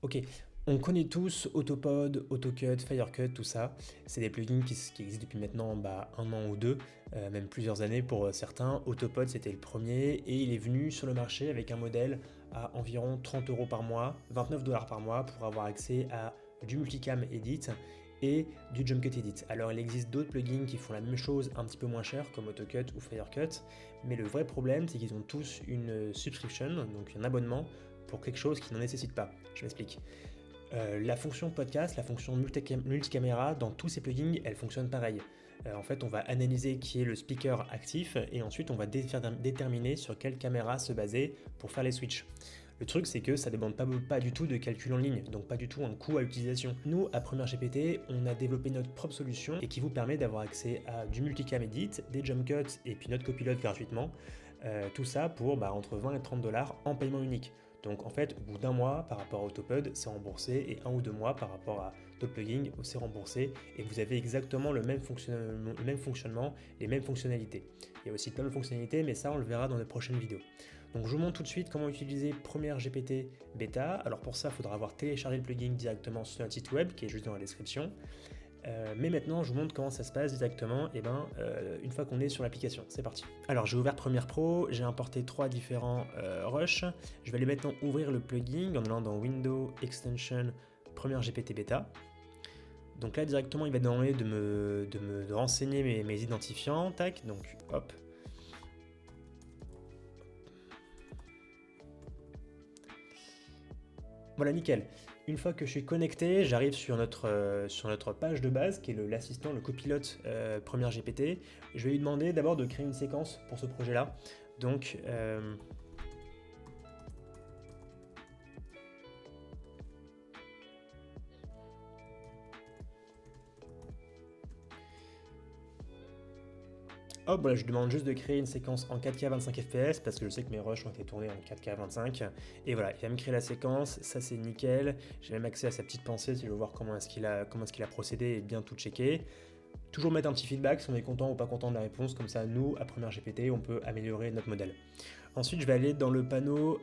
Ok, on connaît tous Autopod, AutoCut, Firecut, tout ça. C'est des plugins qui existent depuis maintenant un an ou deux, même plusieurs années pour certains. Autopod c'était le premier et il est venu sur le marché avec un modèle à environ 30 € par mois, 29 $ par mois pour avoir accès à du multicam edit et du jump cut edit. Alors il existe d'autres plugins qui font la même chose un petit peu moins cher comme AutoCut ou Firecut, mais le vrai problème c'est qu'ils ont tous une subscription, donc un abonnement pour quelque chose qui n'en nécessite pas. Je m'explique. La fonction podcast, la fonction multicaméra, dans tous ces plugins, elle fonctionne pareil. En fait, on va analyser qui est le speaker actif et ensuite on va déterminer sur quelle caméra se baser pour faire les switches. Le truc, c'est que ça ne demande pas du tout de calcul en ligne, donc pas du tout un coût à l'utilisation. Nous, à Première GPT, on a développé notre propre solution et qui vous permet d'avoir accès à du multicam edit, des jump cuts et puis notre copilote gratuitement. Tout ça pour entre 20 et 30 $ en paiement unique. Donc en fait, au bout d'un mois, par rapport à Autopod, c'est remboursé, et 1 ou 2 mois par rapport à d'autres plugins, c'est remboursé, et vous avez exactement le même fonctionnement, les mêmes fonctionnalités. Il y a aussi plein de fonctionnalités, mais ça on le verra dans les prochaines vidéos. Donc je vous montre tout de suite comment utiliser Première GPT Beta. Alors pour ça, il faudra avoir téléchargé le plugin directement sur notre site web, qui est juste dans la description. Mais maintenant, je vous montre comment ça se passe directement une fois qu'on est sur l'application. C'est parti. Alors, j'ai ouvert Premiere Pro, j'ai importé 3 différents rushs. Je vais aller maintenant ouvrir le plugin en allant dans Windows Extension Premiere GPT Beta. Donc là, directement, il va demander de me renseigner mes identifiants. Tac, donc hop. Voilà, nickel. Une fois que je suis connecté, j'arrive sur notre page de base qui est l'assistant, le copilote Première GPT. Je vais lui demander d'abord de créer une séquence pour ce projet-là. Donc, hop, voilà, je demande juste de créer une séquence en 4K 25 fps parce que je sais que mes rushs ont été tournés en 4K 25. Et voilà, il va me créer la séquence, ça c'est nickel. J'ai même accès à sa petite pensée si je veux voir comment est-ce qu'il a procédé et bien tout checker. Toujours mettre un petit feedback si on est content ou pas content de la réponse, comme ça nous, à Première GPT, on peut améliorer notre modèle. Ensuite, je vais aller dans le panneau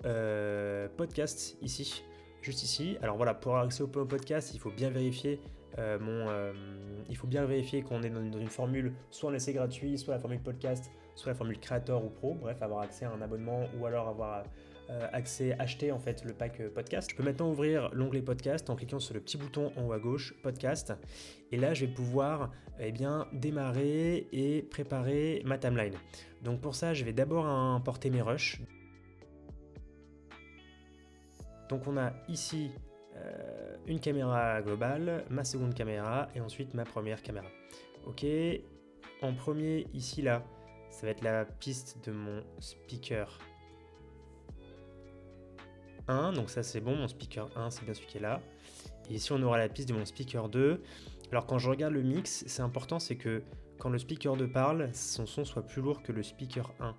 podcast ici, juste ici. Alors voilà, pour avoir accès au panneau podcast, il faut bien vérifier qu'on est dans une formule, soit en essai gratuit, soit la formule podcast, soit la formule créateur ou pro. Bref, avoir accès à un abonnement ou alors avoir acheter en fait le pack podcast. Je peux maintenant ouvrir l'onglet podcast en cliquant sur le petit bouton en haut à gauche, podcast. Et là, je vais pouvoir démarrer et préparer ma timeline. Donc pour ça, je vais d'abord importer mes rushs. Donc on a ici une caméra globale, ma seconde caméra et ensuite ma première caméra. Ok, en premier ici là, ça va être la piste de mon speaker 1, donc ça c'est bon, mon speaker 1 c'est bien celui qui est là. Et ici on aura la piste de mon speaker 2. Alors quand je regarde le mix, c'est important, c'est que quand le speaker 2 parle, son son soit plus lourd que le speaker 1.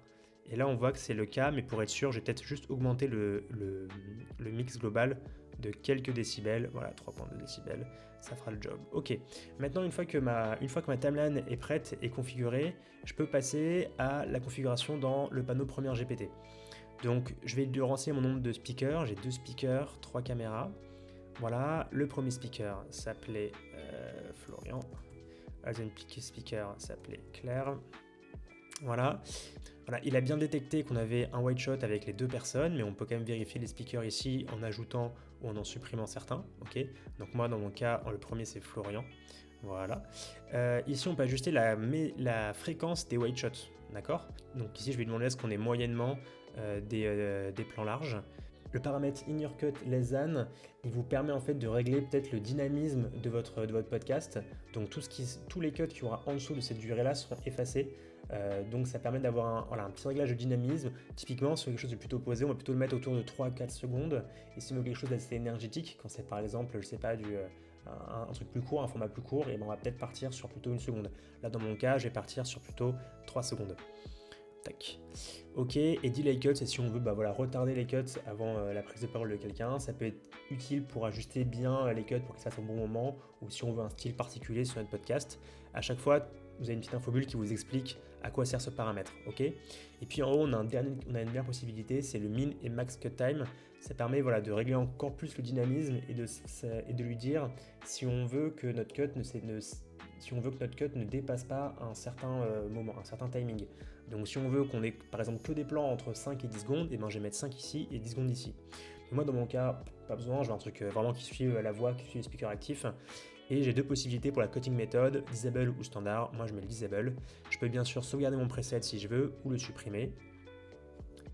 Et là on voit que c'est le cas, mais pour être sûr, je vais peut-être juste augmenter le mix global de quelques décibels. Voilà, 3,2 décibels, ça fera le job. Ok, maintenant une fois que ma timeline est prête et configurée, je peux passer à la configuration dans le panneau Première GPT. Donc je vais lui renseigner mon nombre de speakers, j'ai 2 speakers, 3 caméras. Voilà, le premier speaker s'appelait Florian, le deuxième speaker s'appelait Claire. Voilà, il a bien détecté qu'on avait un white shot avec les 2 personnes, mais on peut quand même vérifier les speakers ici en ajoutant ou en supprimant certains. Ok, donc moi dans mon cas, le premier c'est Florian. Voilà. Ici on peut ajuster la fréquence des white shots, d'accord. Donc ici je vais lui demander est-ce qu'on est moyennement des plans larges. Le paramètre In Your Cut Less Than, il vous permet en fait de régler peut-être le dynamisme de votre podcast. Donc tous les cuts qu'il y aura en dessous de cette durée-là seront effacés. Donc ça permet d'avoir un petit réglage de dynamisme. Typiquement, sur quelque chose de plutôt posé, on va plutôt le mettre autour de 3-4 secondes. Et si on veut quelque chose d'assez énergétique, quand c'est par exemple, je sais pas, un truc plus court, un format plus court, et on va peut-être partir sur plutôt 1 seconde. Là dans mon cas, je vais partir sur plutôt 3 secondes. Tac. Ok, et delay cut, c'est si on veut retarder les cuts avant la prise de parole de quelqu'un. Ça peut être utile pour ajuster bien les cuts pour que ça fasse au bon moment, ou si on veut un style particulier sur notre podcast. À chaque fois, vous avez une petite infobulle qui vous explique à quoi sert ce paramètre, ok. Et puis en haut, on a une dernière possibilité, c'est le min et max cut time. Ça permet voilà, de régler encore plus le dynamisme et de lui dire si on veut que notre cut ne dépasse pas un certain moment, un certain timing. Donc si on veut qu'on ait par exemple que des plans entre 5 et 10 secondes, et ben je vais mettre 5 ici et 10 secondes ici. Mais moi dans mon cas, pas besoin, je veux un truc vraiment qui suit la voix, qui suit les speakers actifs. Et j'ai deux possibilités pour la cutting méthode, disable ou standard. Moi je mets le disable. Je peux bien sûr sauvegarder mon preset si je veux ou le supprimer.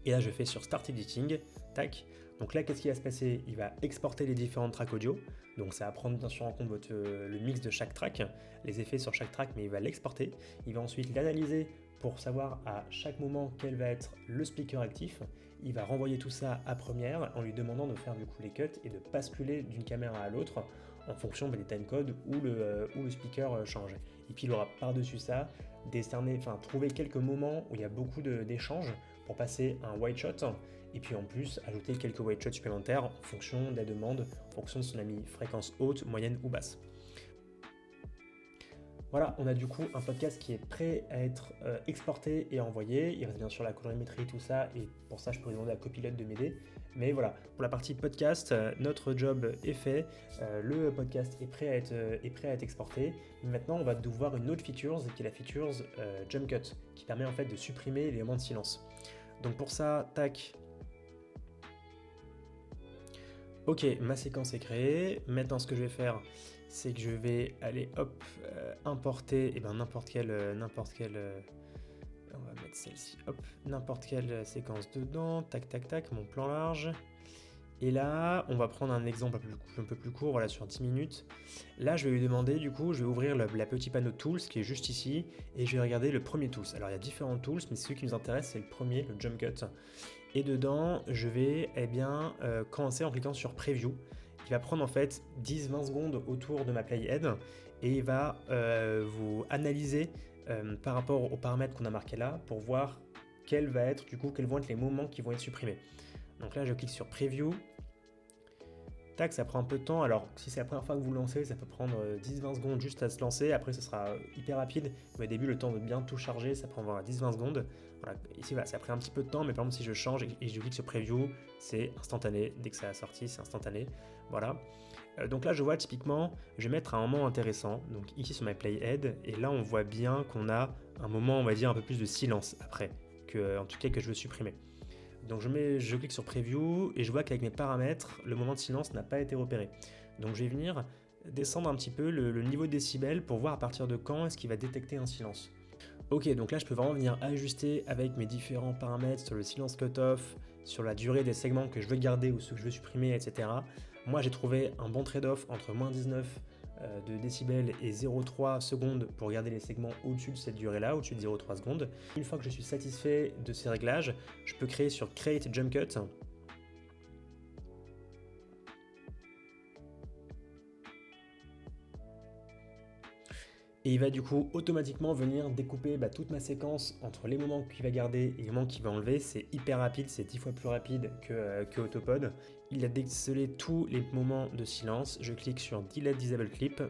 Et là je fais sur Start Editing, tac. Donc là qu'est-ce qui va se passer? Il va exporter les différentes tracks audio. Donc ça va prendre bien sûr en compte le mix de chaque track, les effets sur chaque track, mais il va l'exporter. Il va ensuite l'analyser pour savoir à chaque moment quel va être le speaker actif. Il va renvoyer tout ça à Premiere en lui demandant de faire du coup les cuts et de basculer d'une caméra à l'autre en fonction des timecodes où le speaker change. Et puis il aura par-dessus ça trouver quelques moments où il y a beaucoup d'échanges pour passer un white shot et puis en plus ajouter quelques white shots supplémentaires en fonction des demandes, en fonction de si on a mis fréquence haute, moyenne ou basse. Voilà, on a du coup un podcast qui est prêt à être exporté et envoyé. Il reste bien sûr la colorimétrie, tout ça, et pour ça je peux demander à Copilot de m'aider. Mais voilà, pour la partie podcast, notre job est fait. Le podcast est prêt à être exporté. Maintenant, on va devoir une autre feature, qui est la feature Jump Cut, qui permet en fait de supprimer les moments de silence. Donc pour ça, tac. Ok, ma séquence est créée. Maintenant, ce que je vais faire, c'est que je vais aller importer n'importe quelle on va mettre celle-ci, n'importe quelle séquence dedans, tac tac tac, mon plan large. Et là, on va prendre un exemple un peu plus court, voilà, sur 10 minutes. Là, je vais lui demander, du coup, je vais ouvrir la petite panneau Tools qui est juste ici, et je vais regarder le premier Tools. Alors, il y a différents Tools, mais celui qui nous intéresse, c'est le premier, le Jump Cut. Et dedans, je vais commencer en cliquant sur Preview. Il va prendre en fait 10-20 secondes autour de ma playhead et il va vous analyser par rapport aux paramètres qu'on a marqués là pour voir quels vont être les moments qui vont être supprimés. Donc là, je clique sur Preview. Tac, ça prend un peu de temps. Alors, si c'est la première fois que vous le lancez, ça peut prendre 10-20 secondes juste à se lancer. Après, ce sera hyper rapide. Mais au début, le temps de bien tout charger, ça prend 10-20 secondes. Voilà. Ici, voilà, ça a pris un petit peu de temps. Mais par exemple, si je change et je clique sur Preview, c'est instantané. Dès que ça a sorti, c'est instantané. Voilà. Donc là, je vois typiquement, je vais mettre un moment intéressant. Donc ici, sur ma playhead. Et là, on voit bien qu'on a un moment, on va dire, un peu plus de silence après. En tout cas, que je veux supprimer. Donc je clique sur Preview et je vois qu'avec mes paramètres, le moment de silence n'a pas été repéré. Donc je vais venir descendre un petit peu le niveau de décibels pour voir à partir de quand est-ce qu'il va détecter un silence. Ok, donc là je peux vraiment venir ajuster avec mes différents paramètres sur le silence cutoff, sur la durée des segments que je veux garder ou ceux que je veux supprimer, etc. Moi j'ai trouvé un bon trade-off entre moins 19 de décibels et 0,3 secondes pour garder les segments au-dessus de cette durée-là, au-dessus de 0,3 secondes. Une fois que je suis satisfait de ces réglages, je peux créer sur Create Jump Cut. Et il va du coup automatiquement venir découper toute ma séquence entre les moments qu'il va garder et les moments qu'il va enlever. C'est hyper rapide, c'est 10 fois plus rapide que Autopod. Il a décelé tous les moments de silence. Je clique sur Delete Disable Clip.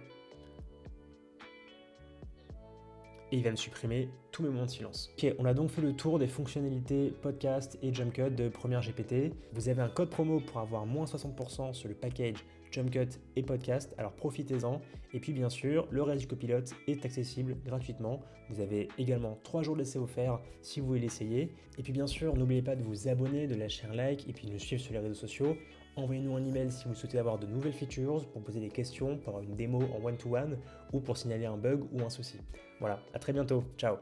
Et il va me supprimer tous mes moments de silence. Ok, on a donc fait le tour des fonctionnalités podcast et Jump Cut de Premiere GPT. Vous avez un code promo pour avoir moins 60% sur le package Jump Cut et podcast, alors profitez-en. Et puis bien sûr, le reste du copilote est accessible gratuitement. Vous avez également 3 jours d'essai offerts si vous voulez l'essayer. Et puis bien sûr, n'oubliez pas de vous abonner, de lâcher un like et puis de nous suivre sur les réseaux sociaux. Envoyez-nous un email si vous souhaitez avoir de nouvelles features, pour poser des questions, pour avoir une démo en one-to-one ou pour signaler un bug ou un souci. Voilà, à très bientôt, ciao.